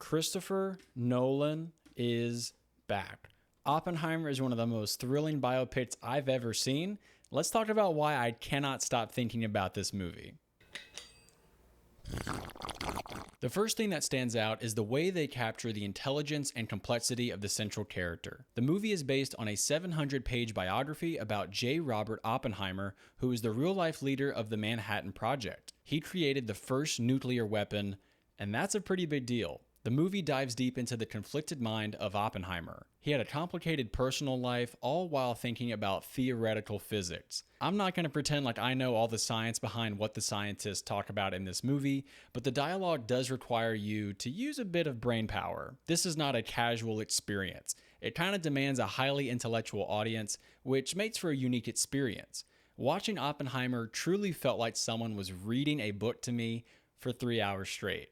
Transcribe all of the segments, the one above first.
Christopher Nolan is back. Oppenheimer is one of the most thrilling biopics I've ever seen. Let's talk about why I cannot stop thinking about this movie. The first thing that stands out is the way they capture the intelligence and complexity of the central character. The movie is based on a 700-page biography about J. Robert Oppenheimer, who is the real-life leader of the Manhattan Project. He created the first nuclear weapon, and that's a pretty big deal. The movie dives deep into the conflicted mind of Oppenheimer. He had a complicated personal life, all while thinking about theoretical physics. I'm not going to pretend like I know all the science behind what the scientists talk about in this movie, but the dialogue does require you to use a bit of brain power. This is not a casual experience. It kind of demands a highly intellectual audience, which makes for a unique experience. Watching Oppenheimer truly felt like someone was reading a book to me for 3 hours straight.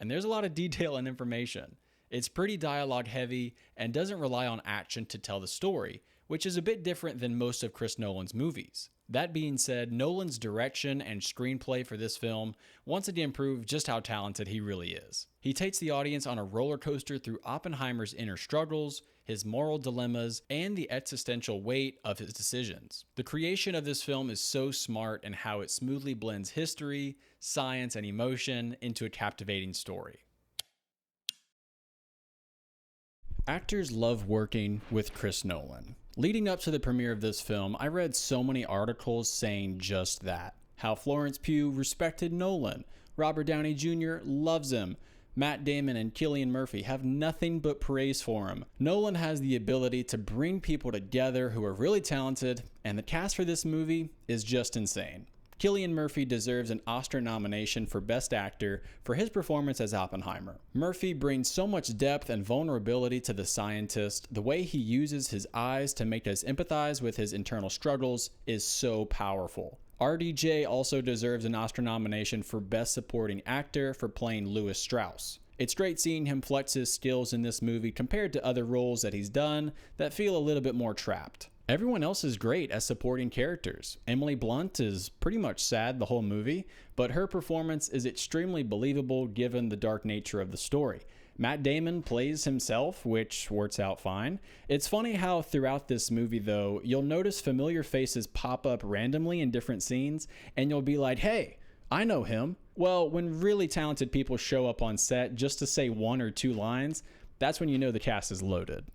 And there's a lot of detail and information. It's pretty dialogue heavy and doesn't rely on action to tell the story, which is a bit different than most of Chris Nolan's movies. That being said, Nolan's direction and screenplay for this film once again prove just how talented he really is. He takes the audience on a roller coaster through Oppenheimer's inner struggles, his moral dilemmas, and the existential weight of his decisions. The creation of this film is so smart in how it smoothly blends history, science, and emotion into a captivating story. Actors love working with Chris Nolan. Leading up to the premiere of this film, I read so many articles saying just that. How Florence Pugh respected Nolan, Robert Downey Jr. loves him, Matt Damon and Cillian Murphy have nothing but praise for him. Nolan has the ability to bring people together who are really talented, and the cast for this movie is just insane. Cillian Murphy deserves an Oscar nomination for Best Actor for his performance as Oppenheimer. Murphy brings so much depth and vulnerability to the scientist. The way he uses his eyes to make us empathize with his internal struggles is so powerful. RDJ also deserves an Oscar nomination for Best Supporting Actor for playing Lewis Strauss. It's great seeing him flex his skills in this movie compared to other roles that he's done that feel a little bit more trapped. Everyone else is great as supporting characters. Emily Blunt is pretty much sad the whole movie, but her performance is extremely believable given the dark nature of the story. Matt Damon plays himself, which works out fine. It's funny how throughout this movie, though, you'll notice familiar faces pop up randomly in different scenes, and you'll be like, hey, I know him. Well, when really talented people show up on set just to say one or two lines, that's when you know the cast is loaded.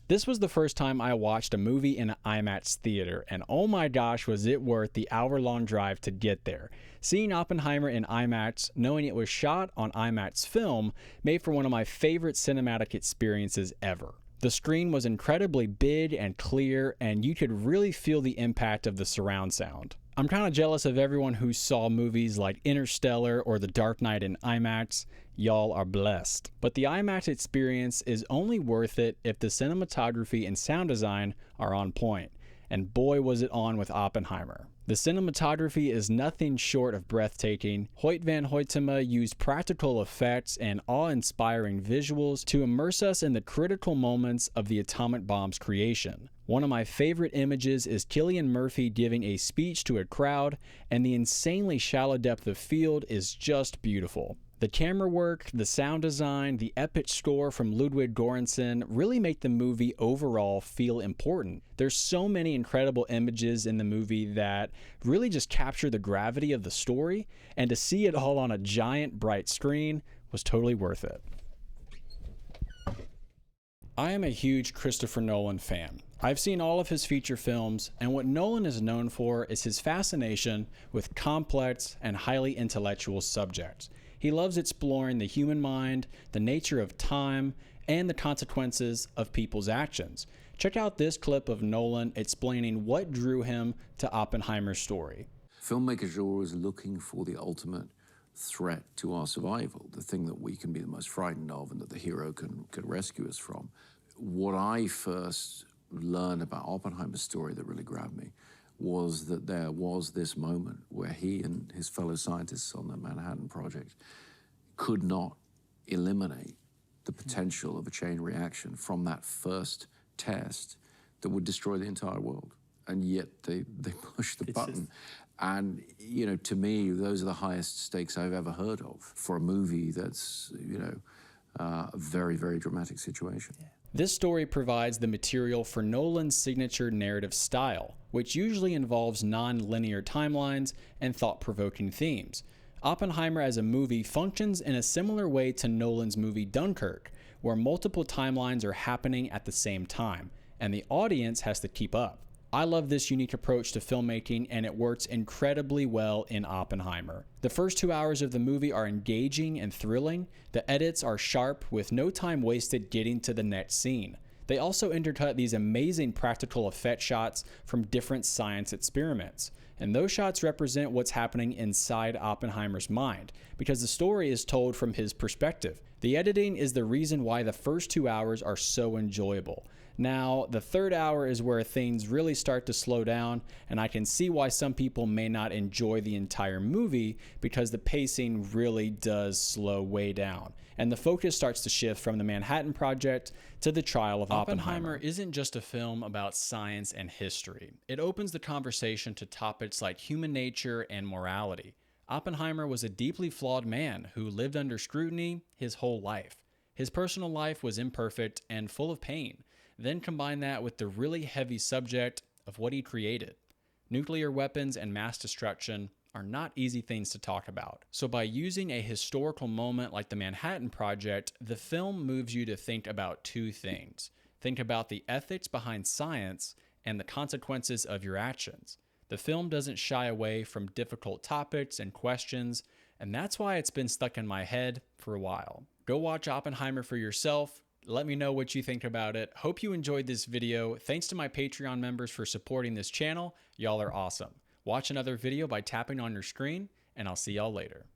This was the first time I watched a movie in an IMAX theater, and oh my gosh, was it worth the hour-long drive to get there. Seeing Oppenheimer in IMAX, knowing it was shot on IMAX film, made for one of my favorite cinematic experiences ever. The screen was incredibly big and clear, and you could really feel the impact of the surround sound. I'm kind of jealous of everyone who saw movies like Interstellar or The Dark Knight in IMAX. Y'all are blessed. But the IMAX experience is only worth it if the cinematography and sound design are on point. And boy was it on with Oppenheimer. The cinematography is nothing short of breathtaking. Hoyt van Hoytema used practical effects and awe-inspiring visuals to immerse us in the critical moments of the atomic bomb's creation. One of my favorite images is Cillian Murphy giving a speech to a crowd, and the insanely shallow depth of field is just beautiful. The camera work, the sound design, the epic score from Ludwig Göransson really make the movie overall feel important. There's so many incredible images in the movie that really just capture the gravity of the story, and to see it all on a giant bright screen was totally worth it. I am a huge Christopher Nolan fan. I've seen all of his feature films, and what Nolan is known for is his fascination with complex and highly intellectual subjects. He loves exploring the human mind, the nature of time, and the consequences of people's actions. Check out this clip of Nolan explaining what drew him to Oppenheimer's story. Filmmakers are always looking for the ultimate threat to our survival, the thing that we can be the most frightened of and that the hero can rescue us from. What I first learned about Oppenheimer's story that really grabbed me was that there was this moment where he and his fellow scientists on the Manhattan Project could not eliminate the potential of a chain reaction from that first test that would destroy the entire world. And yet they pushed the button. And, you know, to me, those are the highest stakes I've ever heard of for a movie that's, you know, a very, very dramatic situation. Yeah. This story provides the material for Nolan's signature narrative style, which usually involves non-linear timelines and thought-provoking themes. Oppenheimer as a movie functions in a similar way to Nolan's movie Dunkirk, where multiple timelines are happening at the same time, and the audience has to keep up. I love this unique approach to filmmaking, and it works incredibly well in Oppenheimer. The first 2 hours of the movie are engaging and thrilling. The edits are sharp, with no time wasted getting to the next scene. They also intercut these amazing practical effect shots from different science experiments. And those shots represent what's happening inside Oppenheimer's mind, because the story is told from his perspective. The editing is the reason why the first 2 hours are so enjoyable. Now, the third hour is where things really start to slow down, and I can see why some people may not enjoy the entire movie, because the pacing really does slow way down, and the focus starts to shift from the Manhattan Project to the trial of Oppenheimer. Isn't just a film about science and history. It opens the conversation to topics like human nature and morality. Oppenheimer was a deeply flawed man who lived under scrutiny his whole life. His personal life was imperfect and full of pain. Then combine that with the really heavy subject of what he created. Nuclear weapons and mass destruction are not easy things to talk about. So by using a historical moment like the Manhattan Project, the film moves you to think about two things. Think about the ethics behind science and the consequences of your actions. The film doesn't shy away from difficult topics and questions, and that's why it's been stuck in my head for a while. Go watch Oppenheimer for yourself. Let me know what you think about it. Hope you enjoyed this video. Thanks to my Patreon members for supporting this channel. Y'all are awesome. Watch another video by tapping on your screen, and I'll see y'all later.